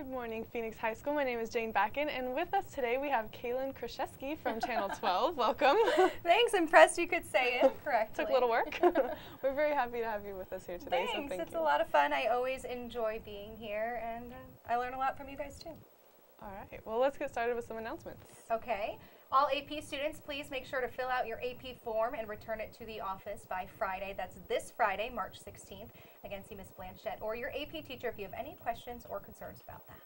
morning, Phoenix High School. My name is Jane Backen, and with us today we have Kaylin Krashesky from Channel 12. Welcome. Thanks. Impressed you could say it correctly. Took a little work. We're very happy to have you with us here today. Thanks. So thank It's you. a lot of fun. I always enjoy being here, and I learn a lot from you guys too. All right. Well, let's get started with some announcements. Okay. All AP students, please make sure to fill out your AP form and return it to the office by Friday. That's this Friday, March 16th. Again, see Ms. Blanchette or your AP teacher if you have any questions or concerns about that.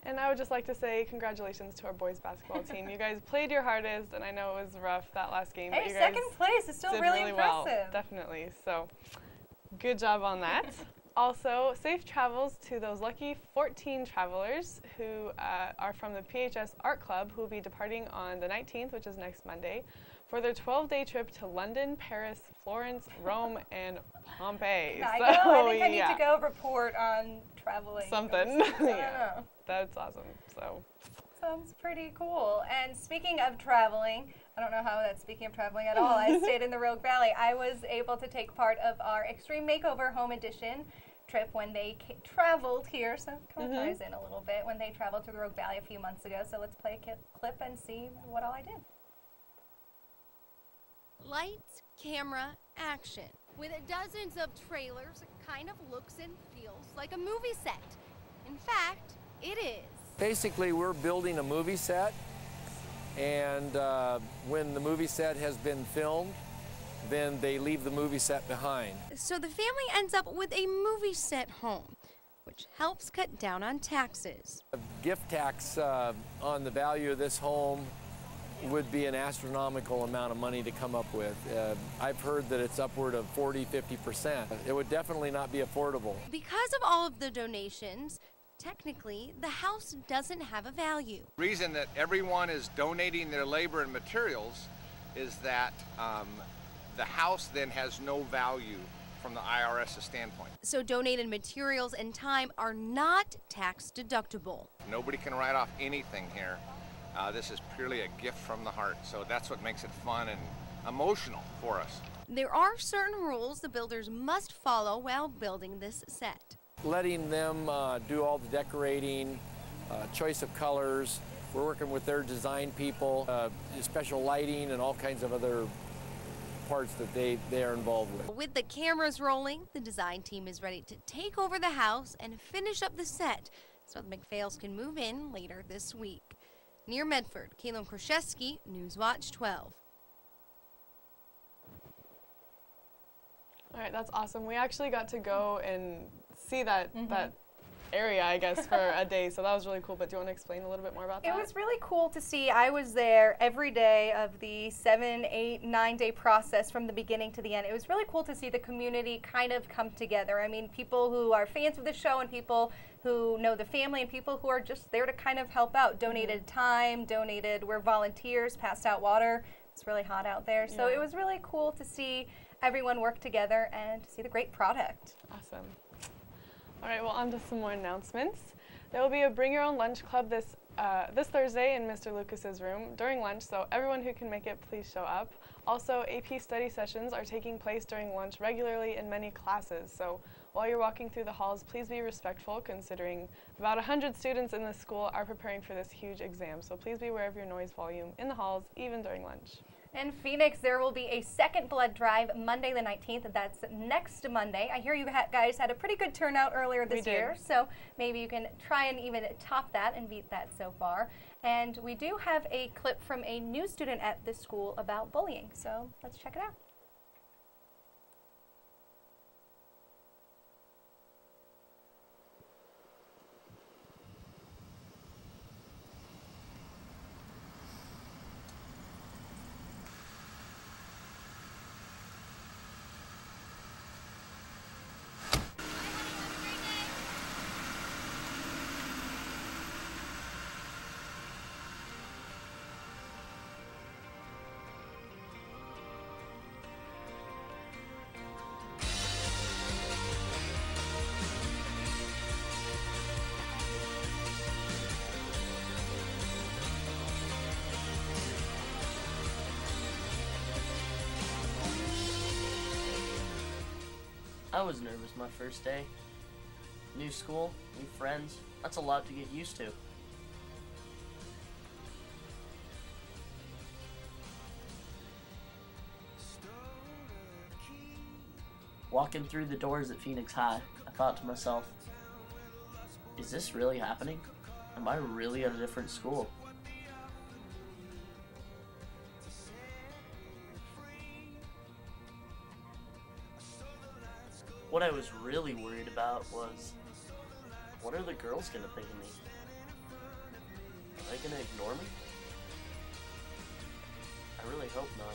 And I would just like to say congratulations to our boys basketball team. You guys played your hardest, and I know it was rough that last game. Hey, but you guys second place is still did really well, impressive. definitely. So, good job on that. Also, safe travels to those lucky 14 travelers who are from the PHS Art Club, who will be departing on the 19th, which is next Monday, for their 12-day trip to London, Paris, Florence, Rome, and Pompeii. I think I need to go report on traveling. Something. I don't know. That's awesome. So. Sounds pretty cool. And speaking of traveling, I don't know how that's speaking of traveling at all. I stayed in the Rogue Valley. I was able to take part of our Extreme Makeover Home Edition trip when they traveled here. So it kind of ties in a little bit when they traveled to the Rogue Valley a few months ago. So let's play a clip and see what all I did. Lights, camera, action. With dozens of trailers, it kind of looks and feels like a movie set. In fact, it is. Basically, we're building a movie set, and when the movie set has been filmed, then they leave the movie set behind. So the family ends up with a movie set home, which helps cut down on taxes. A gift tax on the value of this home would be an astronomical amount of money to come up with. I've heard that it's upward of 40–50%. It would definitely not be affordable. Because of all of the donations, technically, the house doesn't have a value. The reason that everyone is donating their labor and materials is that the house then has no value from the IRS's standpoint. So donated materials and time are not tax deductible. Nobody can write off anything here. This is purely a gift from the heart, so that's what makes it fun and emotional for us. There are certain rules the builders must follow while building this set. Letting them do all the decorating, choice of colors. We're working with their design people, special lighting and all kinds of other parts that they are involved with. With the cameras rolling, the design team is ready to take over the house and finish up the set so the McPhails can move in later this week. Near Medford, Kaylin Krashesky, Newswatch 12. All right, that's awesome. We actually got to go and see that area, I guess, for a day, so that was really cool. But do you want to explain a little bit more about that? It was really cool to see. I was there every day of the 7, 8, 9-day process from the beginning to the end. It was really cool to see the community kind of come together. I mean, people who are fans of the show and people who know the family and people who are just there to kind of help out. Donated time, we're volunteers, passed out water. It's really hot out there. So it was really cool to see everyone work together and to see the great product. Awesome. All right, well, on to some more announcements. There will be a Bring Your Own Lunch Club this Thursday in Mr. Lucas's room during lunch, so everyone who can make it, please show up. Also, AP study sessions are taking place during lunch regularly in many classes, so while you're walking through the halls, please be respectful, considering about 100 students in this school are preparing for this huge exam, so please be aware of your noise volume in the halls, even during lunch. In Phoenix, there will be a second blood drive Monday the 19th, and that's next Monday. I hear you guys had a pretty good turnout earlier this year, so maybe you can try and even top that and beat that so far. And we do have a clip from a new student at this school about bullying, so let's check it out. I was nervous my first day. New school, new friends, That's a lot to get used to. Walking through the doors at Phoenix High, I thought to myself, is this really happening? Am I really at a different school? What I was really worried about was, what are the girls gonna think of me? Are they gonna ignore me? I really hope not.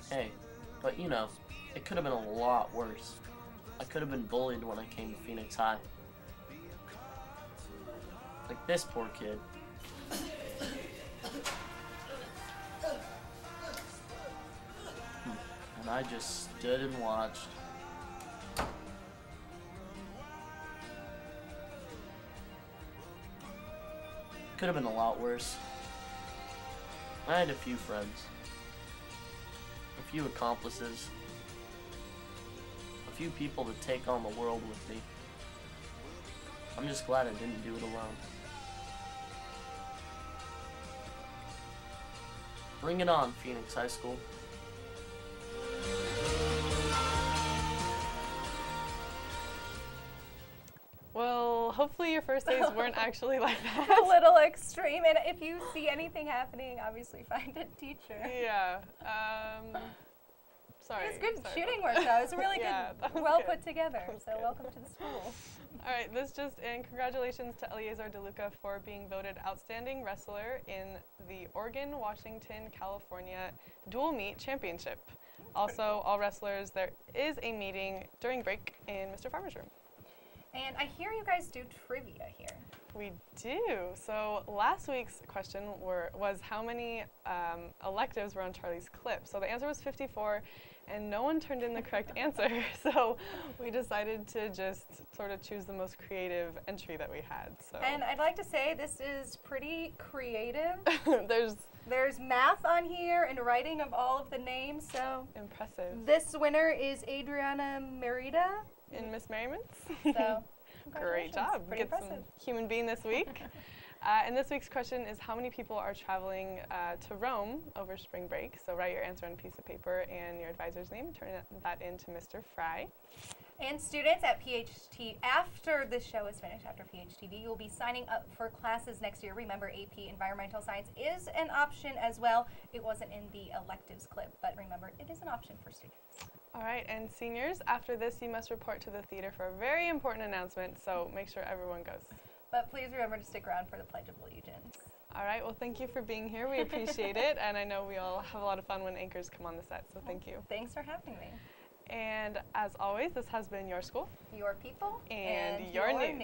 Hey, but you know, it could have been a lot worse. I could have been bullied when I came to Phoenix High. Like this poor kid. And I just stood and watched. Could have been a lot worse. I had a few friends. A few accomplices. A few people to take on the world with me. I'm just glad I didn't do it alone. Bring it on, Phoenix High School. Well, hopefully your first days weren't actually like A that. little extreme, and if you see anything happening, obviously find a teacher. Yeah. Sorry. It was good sorry shooting about work, though. It was really Yeah, good, that was well good. put together. That was So good. welcome to the school. All right, this just in. Congratulations to Eliezer DeLuca for being voted Outstanding Wrestler in the Oregon, Washington, California Dual Meet Championship. Also, all wrestlers, there is a meeting during break in Mr. Farmer's room. And I hear you guys do trivia here. We do. So last week's question was how many electives were on Charlie's clip. So the answer was 54, and no one turned in the correct answer. So we decided to just sort of choose the most creative entry that we had. So And I'd like to say this is pretty creative. there's math on here and writing of all of the names. So impressive. this winner is Adriana Merida. In Miss Merriman's. So Great congratulations. job. Pretty Get some impressive. human being this week. And this week's question is how many people are traveling to Rome over spring break? So write your answer on a piece of paper and your advisor's name and turn that in to Mr. Fry. And students at PHT, after this show is finished, after PHTV, you will be signing up for classes next year. Remember, AP Environmental Science is an option as well. It wasn't in the electives clip, but remember, it is an option for students. All right, and seniors, after this, you must report to the theater for a very important announcement, so make sure everyone goes. But please remember to stick around for the Pledge of Allegiance. All right, well, thank you for being here. We appreciate it, and I know we all have a lot of fun when anchors come on the set, so thank you. Thanks for having me. And as always, this has been your school. Your people And your news.